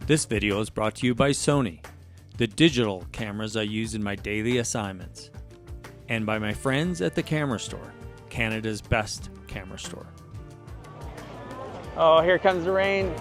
This video is brought to you by Sony, the digital cameras I use in my daily assignments, and by my friends at the Camera Store, Canada's best camera store. Oh, here comes the rain.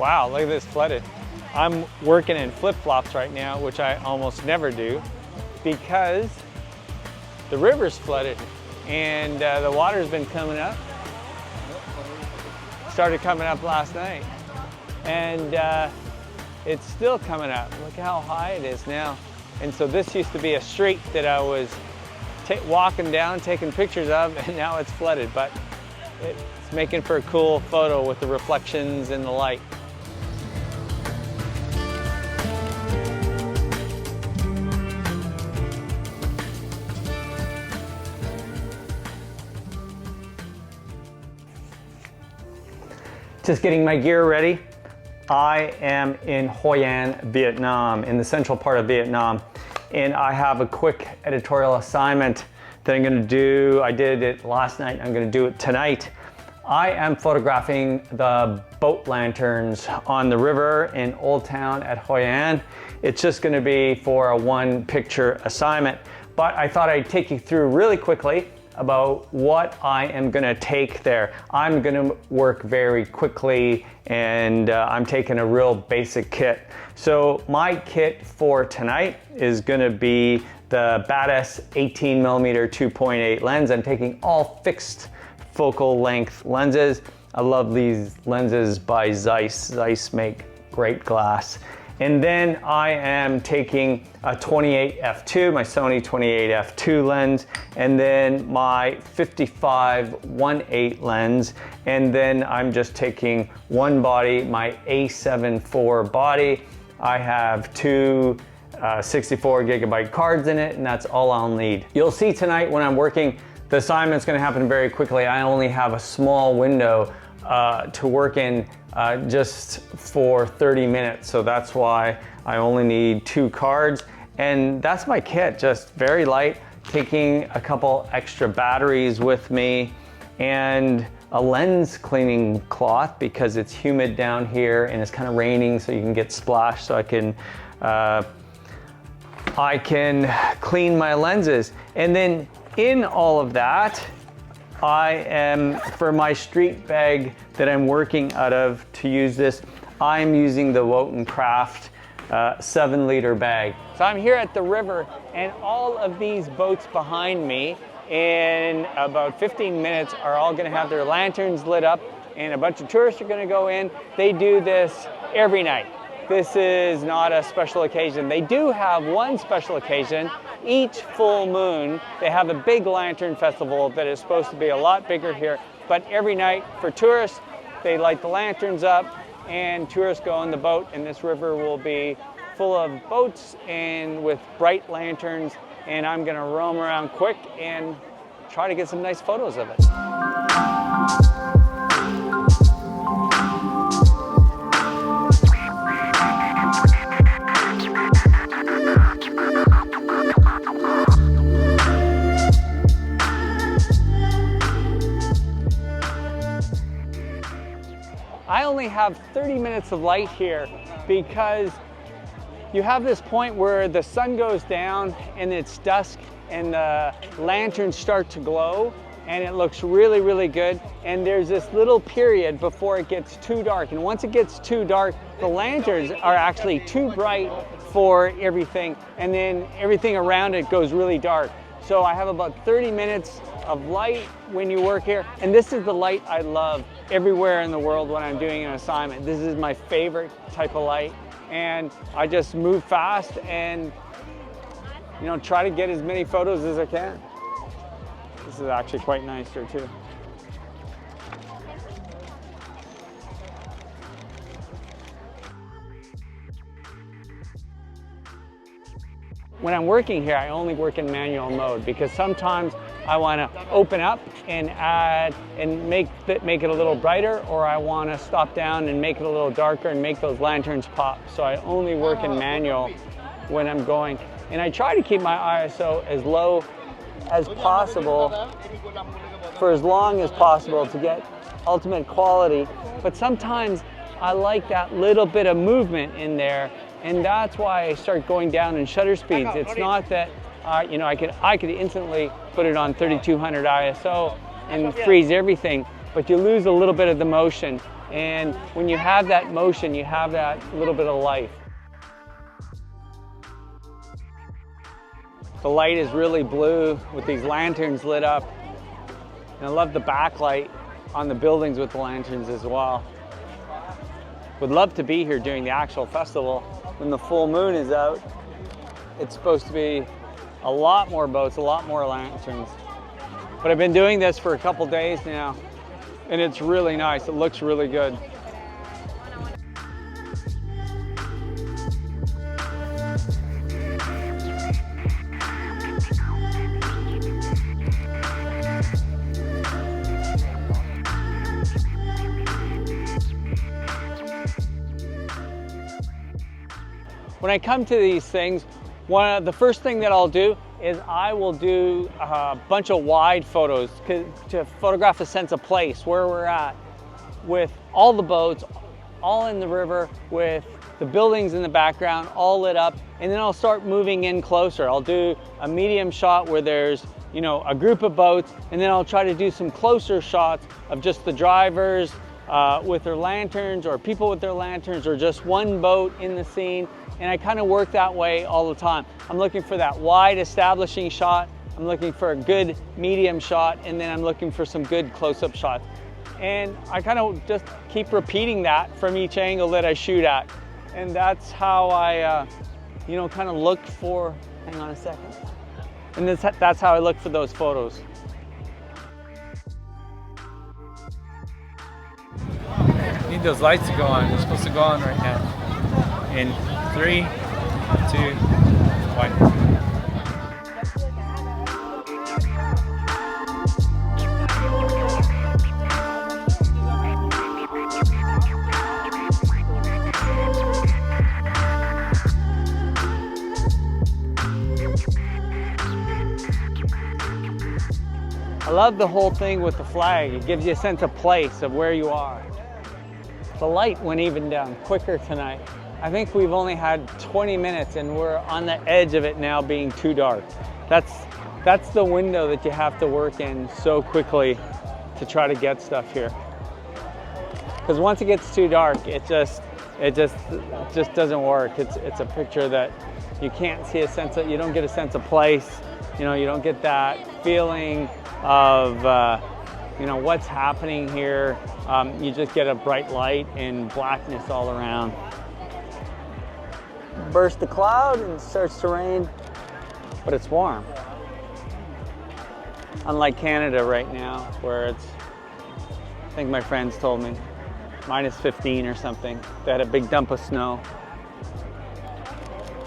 Wow, look at this flooded. I'm working in flip-flops right now, which I almost never do, because the river's flooded and the water's been coming up. Started coming up last night and it's still coming up. Look how high it is now. And so this used to be a street that I was walking down, taking pictures of, and now it's flooded, but it's making for a cool photo with the reflections and the light. Just getting my gear ready. I am in Hoi An, Vietnam, in the central part of Vietnam, and I have a quick editorial assignment that I'm gonna do. I did it last night, I'm gonna do it tonight. I am photographing the boat lanterns on the river in Old Town at Hoi An. It's just gonna be for a one picture assignment, but I thought I'd take you through really quickly about what I am gonna take there. I'm gonna work very quickly and I'm taking a real basic kit. So my kit for tonight is gonna be the Badass 18mm 2.8 lens. I'm taking all fixed focal length lenses. I love these lenses by Zeiss. Zeiss make great glass. And then I am taking a 28 f2, my Sony 28 f2 lens, and then my 55 1.8 lens, and then I'm just taking one body, my A7 IV body. I have two 64 gigabyte cards in it, and that's all I'll need. You'll see tonight when I'm working, the assignment's gonna happen very quickly. I only have a small window to work in just for 30 minutes. So that's why I only need two cards. And that's my kit, just very light, taking a couple extra batteries with me and a lens cleaning cloth because it's humid down here and it's kind of raining, so you can get splashed, so I can clean my lenses. And then in all of that, I am, for my street bag that I'm working out of to use this, I'm using the Wotan Craft 7-liter bag. So I'm here at the river, and all of these boats behind me in about 15 minutes are all gonna have their lanterns lit up, and a bunch of tourists are gonna go in. They do this every night. This is not a special occasion. They do have one special occasion. Each full moon, they have a big lantern festival that is supposed to be a lot bigger here. But every night for tourists, they light the lanterns up and tourists go on the boat, and this river will be full of boats and with bright lanterns. And I'm gonna roam around quick and try to get some nice photos of it. I only have 30 minutes of light here because you have this point where the sun goes down and it's dusk and the lanterns start to glow, and it looks really, really good. And there's this little period before it gets too dark. And once it gets too dark, the lanterns are actually too bright for everything, and then everything around it goes really dark. So I have about 30 minutes of light when you work here, and this is the light I love everywhere in the world when I'm doing an assignment. This is my favorite type of light, and I just move fast and try to get as many photos as I can. This is actually quite nice here too. When I'm working here, I only work in manual mode because sometimes I want to open up and add and make it a little brighter, or I want to stop down and make it a little darker and make those lanterns pop. So I only work in manual when I'm going. And I try to keep my ISO as low as possible for as long as possible to get ultimate quality. But sometimes I like that little bit of movement in there, and that's why I start going down in shutter speeds. It's not that I could instantly put it on 3200 ISO and freeze everything, but you lose a little bit of the motion. And when you have that motion, you have that little bit of life. The light is really blue with these lanterns lit up. And I love the backlight on the buildings with the lanterns as well. Would love to be here during the actual festival. When the full moon is out, it's supposed to be a lot more boats, a lot more lanterns. But I've been doing this for a couple days now, and it's really nice. It looks really good. When I come to these things, the first thing that I'll do is I will do a bunch of wide photos to photograph a sense of place, where we're at, with all the boats, all in the river, with the buildings in the background, all lit up, and then I'll start moving in closer. I'll do a medium shot where there's a group of boats, and then I'll try to do some closer shots of just the drivers with their lanterns, or people with their lanterns, or just one boat in the scene. And I kind of work that way all the time. I'm looking for that wide establishing shot. I'm looking for a good medium shot, and then I'm looking for some good close-up shots. And I kind of just keep repeating that from each angle that I shoot at. And that's how I, kind of look for, hang on a second. And that's how I look for those photos. Need those lights to go on. They're supposed to go on right now. In 3, 2, 1. I love the whole thing with the flag. It gives you a sense of place, of where you are. The light went even down quicker tonight. I think we've only had 20 minutes and we're on the edge of it now being too dark. That's the window that you have to work in so quickly to try to get stuff here. Because once it gets too dark, it just doesn't work. It's a picture that you can't see you don't get a sense of place. You don't get that feeling of what's happening here. You just get a bright light and blackness all around. Burst the cloud and it starts to rain, but it's warm. Unlike Canada right now, where it's, I think my friends told me, -15 or something. They had a big dump of snow.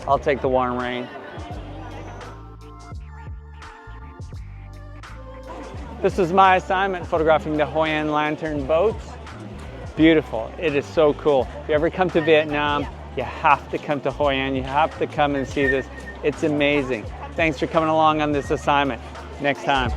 I'll take the warm rain. This is my assignment, photographing the Hoi An Lantern boats. Beautiful, it is so cool. If you ever come to Vietnam, you have to come to Hoi An. You have to come and see this. It's amazing. Thanks for coming along on this assignment. Next time.